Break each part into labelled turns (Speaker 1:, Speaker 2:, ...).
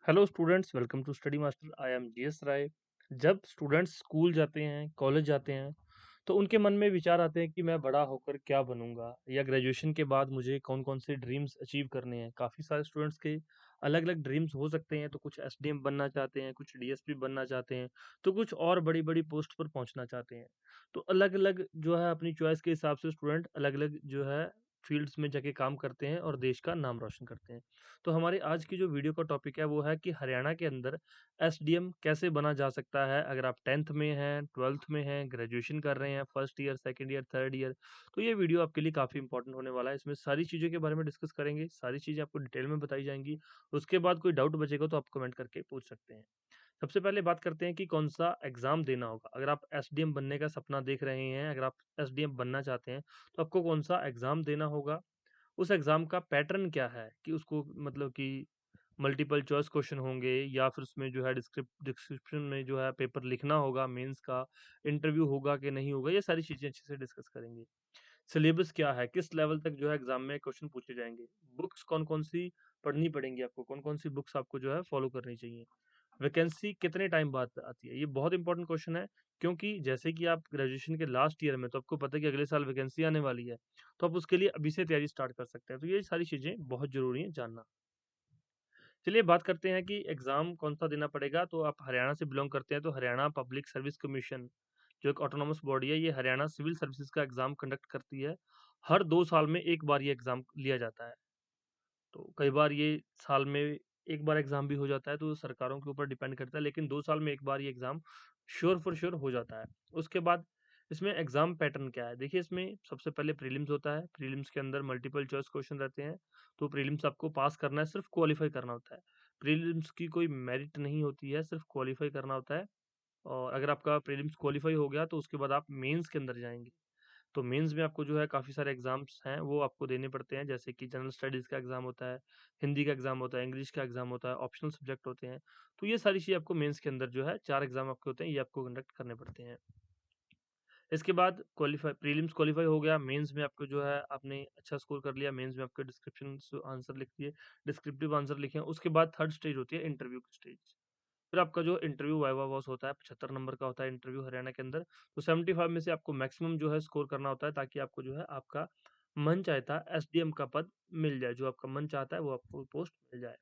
Speaker 1: Hello students, welcome to study master. I am GS Rai. जब students school जाते हैं, college जाते हैं, तो उनके मन में विचार आते हैं कि मैं बड़ा होकर क्या बनूंगा, या ग्रेजुएशन के बाद मुझे कौन कौन से ड्रीम्स अचीव करने हैं। काफ़ी सारे स्टूडेंट्स के अलग अलग ड्रीम्स हो सकते हैं। तो कुछ एसडीएम बनना चाहते हैं, कुछ डीएसपी बनना चाहते हैं, तो कुछ और बड़ी बड़ी पोस्ट पर पहुंचना चाहते हैं। तो अलग अलग जो है अपनी चॉइस के हिसाब से स्टूडेंट अलग अलग जो है फील्ड्स में जाके काम करते हैं और देश का नाम रोशन करते हैं। तो हमारी आज की जो वीडियो का टॉपिक है वो है कि हरियाणा के अंदर एसडीएम कैसे बना जा सकता है। अगर आप 10th में हैं, 12th में हैं, ग्रेजुएशन कर रहे हैं, first year, second year, third year, तो ये वीडियो आपके लिए काफ़ी इंपॉर्टेंट होने वाला है। इसमें सारी चीज़ों के बारे में डिस्कस करेंगे, सारी चीज़ें आपको डिटेल में बताई जाएंगी। उसके बाद कोई डाउट बचेगा तो आप कमेंट करके पूछ सकते हैं। सबसे पहले बात करते हैं कि कौन सा एग्ज़ाम देना होगा। अगर आप एसडीएम बनने का सपना देख रहे हैं, अगर आप एसडीएम बनना चाहते हैं, तो आपको कौन सा एग्ज़ाम देना होगा। उस एग्ज़ाम का पैटर्न क्या है कि उसको मतलब कि मल्टीपल चॉइस क्वेश्चन होंगे, या फिर उसमें जो है डिस्क्रिप्शन में जो है पेपर लिखना होगा मेंस का, इंटरव्यू होगा कि नहीं होगा, ये सारी चीज़ें अच्छे से डिस्कस करेंगे। सिलेबस क्या है, किस लेवल तक जो है एग्जाम में क्वेश्चन पूछे जाएंगे, बुक्स कौन कौन सी पढ़नी पड़ेंगी आपको, कौन कौन सी बुक्स आपको जो है फॉलो करनी चाहिए, वैकेंसी कितने टाइम बाद आती है। ये बहुत इंपॉर्टेंट क्वेश्चन है, क्योंकि जैसे कि आप ग्रेजुएशन के लास्ट ईयर में, तो आपको पता है कि अगले साल वैकेंसी आने वाली है। तो आप उसके लिए अभी से तैयारी स्टार्ट कर सकते हैं। तो ये सारी चीज़ें बहुत ज़रूरी है जानना। चलिए बात करते हैं कि एग्ज़ाम कौन-सा देना पड़ेगा। तो आप हरियाणा से बिलॉन्ग करते हैं, तो हरियाणा पब्लिक सर्विस कमीशन जो एक ऑटोनॉमस बॉडी है, ये हरियाणा सिविल सर्विसेज़ का एग्ज़ाम कंडक्ट करती है। हर 2 साल में 1 बार ये एग्ज़ाम लिया जाता है। तो कई बार ये साल में 1 बार एग्ज़ाम भी हो जाता है, तो सरकारों के ऊपर डिपेंड करता है, लेकिन 2 साल में 1 बार ये एग्ज़ाम श्योर फॉर श्योर हो जाता है। उसके बाद इसमें एग्ज़ाम पैटर्न क्या है? देखिए, इसमें सबसे पहले प्रीलिम्स होता है। प्रीलिम्स के अंदर मल्टीपल चॉइस क्वेश्चन रहते हैं, तो प्रीलिम्स आपको पास करना है, सिर्फ़ क्वालीफाई करना होता है। प्रीलिम्स की कोई मेरिट नहीं होती है, सिर्फ़ क्वालीफाई करना होता है। और अगर आपका प्रीलिम्स क्वालीफाई हो गया, तो उसके बाद आप मेंस के अंदर जाएँगे। तो मेंस में आपको जो है काफ़ी सारे एग्ज़ाम्स हैं, वो आपको देने पड़ते हैं, जैसे कि जनरल स्टडीज़ का एग्ज़ाम होता है, हिंदी का एग्ज़ाम होता है, इंग्लिश का एग्ज़ाम होता है, ऑप्शनल सब्जेक्ट होते हैं। तो ये सारी चीज़ें आपको मेंस के अंदर जो है 4 एग्ज़ाम आपके होते हैं, ये आपको कंडक्ट करने पड़ते हैं। इसके बाद क्वालीफाई प्रीलिम्स क्वालीफाई हो गया, मेंस में आपको जो है आपने अच्छा स्कोर कर लिया, मेंस में आपके डिस्क्रिप्शन आंसर लिख दिए, डिस्क्रिप्टिव आंसर लिखे। उसके बाद थर्ड स्टेज होती है इंटरव्यू की स्टेज। फिर आपका जो इंटरव्यू वाइवा वॉस होता है, 75 नंबर का होता है इंटरव्यू हरियाणा के अंदर। तो 75 में से आपको मैक्सिमम जो है स्कोर करना होता है, ताकि आपको जो है आपका मन चाहता एसडीएम का पद मिल जाए। जो आपका मन चाहता है वो आपको पोस्ट मिल जाए।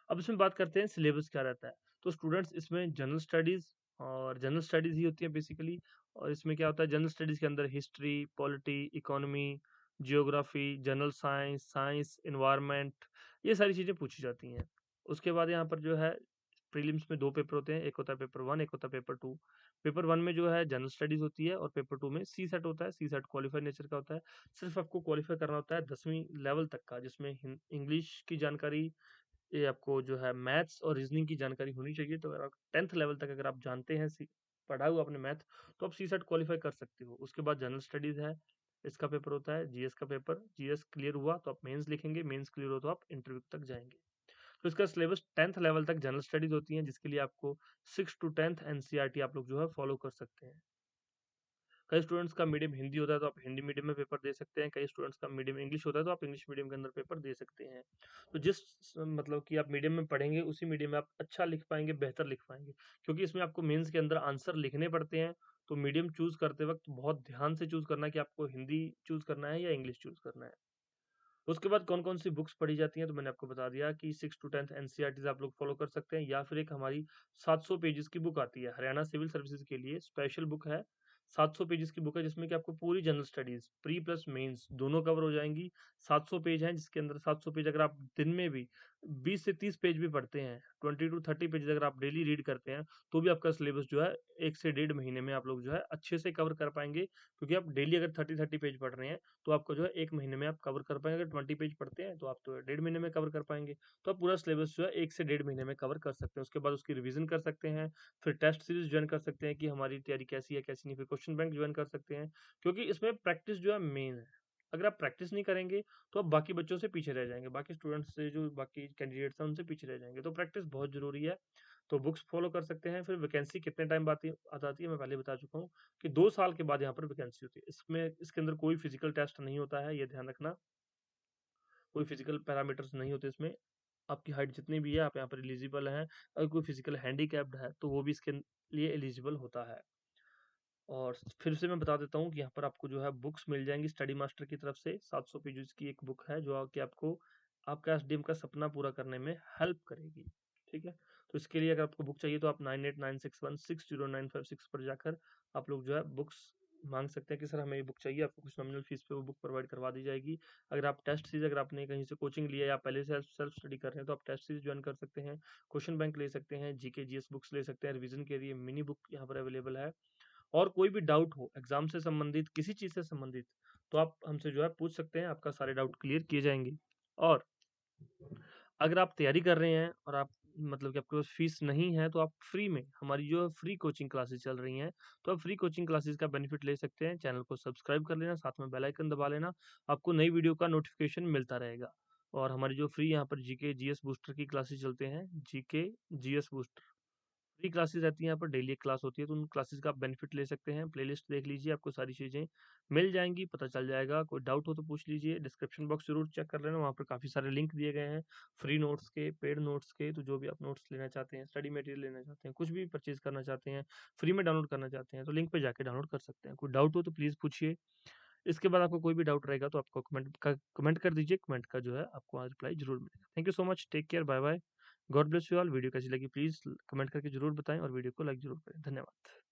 Speaker 1: अब इसमें बात करते हैं सिलेबस क्या रहता है। तो स्टूडेंट्स इसमें जनरल स्टडीज़ और जनरल स्टडीज़ ही होती है बेसिकली। और इसमें क्या होता है, जनरल स्टडीज़ के अंदर history, polity, economy, geography, general science, science, environment, ये सारी चीज़ें पूछी जाती हैं। उसके बाद यहाँ पर जो है प्रीलिम्स में 2 पेपर होते हैं, एक होता है पेपर 1, एक होता है पेपर 2। पेपर 1 में जो है जनरल स्टडीज़ होती है, और पेपर 2 में सीसैट होता है। सीसैट क्वालिफाइड नेचर का होता है। सिर्फ़ आपको क्वालिफ़ाई करना होता है 10वीं लेवल तक का, जिसमें इंग्लिश की जानकारी, ये आपको जो है मैथ्स और रीजनिंग की जानकारी होनी चाहिए। तो अगर आप 10th लेवल तक अगर आप जानते हैं, पढ़ा हुआ आपने मैथ, तो आप सीसेट क्वालिफाई कर सकते हो। उसके बाद जनरल स्टडीज है, इसका पेपर होता है, जीएस का पेपर। जीएस क्लियर हुआ तो आप मेंस लिखेंगे, मेंस क्लियर हो तो आप इंटरव्यू तक जाएंगे। तो इसका सिलेबस 10th लेवल तक जनरल स्टडीज होती हैं, जिसके लिए आपको 6 टू 10th एनसीईआरटी आप लोग जो है फॉलो कर सकते हैं। कई स्टूडेंट्स का मीडियम हिंदी होता है, तो आप हिंदी मीडियम में पेपर दे सकते हैं। कई स्टूडेंट्स का मीडियम इंग्लिश होता है, तो आप इंग्लिश मीडियम के अंदर पेपर दे सकते हैं। तो मतलब कि आप मीडियम में पढ़ेंगे, उसी मीडियम में आप अच्छा लिख पाएंगे, बेहतर लिख पाएंगे। क्योंकि इसमें आपको मेंस के अंदर आंसर लिखने पड़ते हैं। तो मीडियम चूज करते वक्त बहुत ध्यान से चूज करना है कि आपको हिंदी चूज करना है या इंग्लिश चूज करना है। उसके बाद कौन-कौन सी बुक्स पढ़ी जाती हैं, तो मैंने आपको बता दिया कि 6 टू 10th एनसीईआरटीज़ आप लोग फॉलो कर सकते हैं, या फिर एक हमारी 700 पेजेस की बुक आती है, हरियाणा सिविल सर्विसेज के लिए स्पेशल बुक है। 700 पेजेस की बुक है, जिसमें कि आपको पूरी general studies, pre plus mains दोनों कवर हो जाएँगी। 700 पेज हैं, जिसके अंदर 700 पेज अगर आप दिन में भी 20 से 30 पेज भी पढ़ते हैं, 20 टू 30 पेजेस अगर आप डेली रीड करते हैं, तो भी आपका सिलेबस जो है 1 से डेढ़ महीने में आप लोग जो है अच्छे से कवर कर पाएँगे। क्योंकि आप डेली अगर 30-30 पेज पढ़ रहे हैं, तो आपको जो है 1 महीने में आप कवर कर पाएँगे। अगर 20 पेज पढ़ते हैं, तो आप तो डेढ़ महीने में कवर कर पाएँगे। तो आप पूरा सिलेबस जो है 1 से डेढ़ महीने में कवर कर सकते हैं। उसके बाद उसकी रिवीज़न कर सकते हैं, फिर टेस्ट सीरीज़ जॉइन कर सकते हैं कि हमारी तैयारी कैसी है, कैसी नहीं, फिर क्वेश्चन बैंक जॉइन कर सकते हैं। क्योंकि इसमें प्रैक्टिस जो है मेन है। अगर आप प्रैक्टिस नहीं करेंगे, तो आप बाकी बच्चों से पीछे रह जाएँगे। बाकी स्टूडेंट्स से, जो बाकी कैंडिडेट्स हैं, उनसे पीछे रह जाएँगे। तो प्रैक्टिस बहुत ज़रूरी है। तो बुक्स फॉलो कर सकते हैं। फिर वैकेंसी कितने टाइम बाद आ जाती है, मैं पहले बता चुका हूँ कि 2 साल के बाद यहाँ पर वैकेंसी होती है। इसके अंदर कोई फिज़िकल टेस्ट नहीं होता है, ये ध्यान रखना। कोई फिज़िकल पैरामीटर्स नहीं होते इसमें। आपकी हाइट जितनी भी है आप यहाँ पर एलिजिबल हैं। अगर कोई फिजिकल हैंडीकैप्ड है तो वो भी इसके लिए एलिजिबल होता है। और फिर से मैं बता देता हूँ कि यहाँ पर आपको जो है बुक्स मिल जाएंगी स्टडी मास्टर की तरफ से। 700 पेजेस की एक बुक है जो कि आपको आपका एसडीएम का सपना पूरा करने में हेल्प करेगी। ठीक है, तो इसके लिए अगर आपको बुक चाहिए तो आप 9896160956 पर जाकर आप लोग जो है बुक्स मांग सकते हैं कि सर हमें ये बुक चाहिए। आपको कुछ नॉमिनल फीस पे वो बुक प्रोवाइड करवा दी जाएगी। अगर आप टेस्ट सीरीज, अगर आपने कहीं से कोचिंग लिया या पहले से सेल्फ स्टडी कर रहे हैं तो आप टेस्ट सीरीज ज्वाइन कर सकते हैं। क्वेश्चन बैंक ले सकते हैं, जीके जीएस बुक्स ले सकते हैं। रिवीजन के लिए मिनी बुक यहाँ पर अवेलेबल है। और कोई भी डाउट हो एग्जाम से संबंधित, किसी चीज से संबंधित, तो आप हमसे जो है पूछ सकते हैं, आपका सारे डाउट क्लियर किए जाएंगे। और अगर आप तैयारी कर रहे हैं और आप मतलब कि आपके पास फीस नहीं है तो आप फ्री में हमारी जो फ्री कोचिंग क्लासेस चल रही हैं, तो आप फ्री कोचिंग क्लासेस का बेनिफिट ले सकते हैं। चैनल को सब्सक्राइब कर लेना, साथ में बेल आइकन दबा लेना, आपको नई वीडियो का नोटिफिकेशन मिलता रहेगा। और हमारी जो फ्री यहाँ पर जीके जीएस बूस्टर की क्लासेस चलते हैं, GK GS booster free classes रहती हैं। यहाँ पर डेली एक क्लास होती है, तो उन क्लासेस का आप बेनिफिट ले सकते हैं। प्लेलिस्ट देख लीजिए, आपको सारी चीज़ें मिल जाएंगी, पता चल जाएगा। कोई डाउट हो तो पूछ लीजिए। डिस्क्रिप्शन बॉक्स जरूर चेक कर लेना, वहाँ पर काफ़ी सारे लिंक दिए गए हैं फ्री नोट्स के, पेड नोट्स के। तो जो भी आप नोट्स लेना चाहते हैं, स्टडी मटेरियल लेना चाहते हैं, कुछ भी परचेज करना चाहते हैं, फ्री में डाउनलोड करना चाहते हैं, तो लिंक पे जाके डाउनलोड कर सकते हैं। कोई डाउट हो तो प्लीज़ पूछिए। इसके बाद आपको कोई भी डाउट रहेगा तो आपको कमेंट कर दीजिए। कमेंट का जो है आपको आज रिप्लाई जरूर मिलेगा। Thank you so much, take care, bye bye, God bless you all. Video कैसी लगी प्लीज कमेंट करके जरूर बताएं और वीडियो को लाइक जरूर करें। धन्यवाद।